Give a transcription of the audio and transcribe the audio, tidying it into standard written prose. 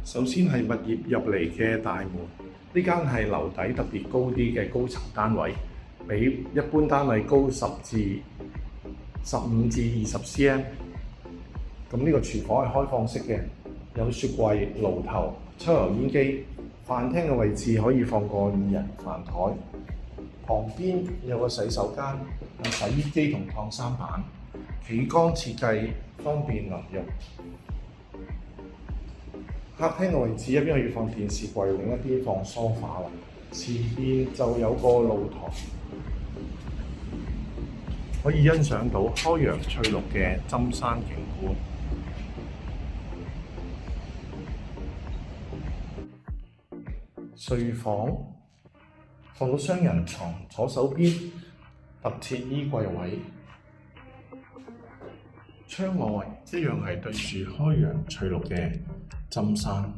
首先係物業入嚟嘅大門，呢間係樓底特別高啲嘅高層單位，比一般單位高15至20 cm。咁呢個廚房係開放式嘅，有雪櫃、爐頭、抽油煙機。飯廳嘅位置可以放個2人飯台，旁邊有個洗手間，有洗衣機同燙衫板，企缸設計方便能用。客廳嘅位置一邊可以放電視櫃，另一邊放梳化啦。前邊就有個露台，可以欣賞到開陽翠綠嘅針山景觀。睡房放到雙人床，左手邊特設衣櫃位。窗外一樣係對住開陽翠綠嘅針山。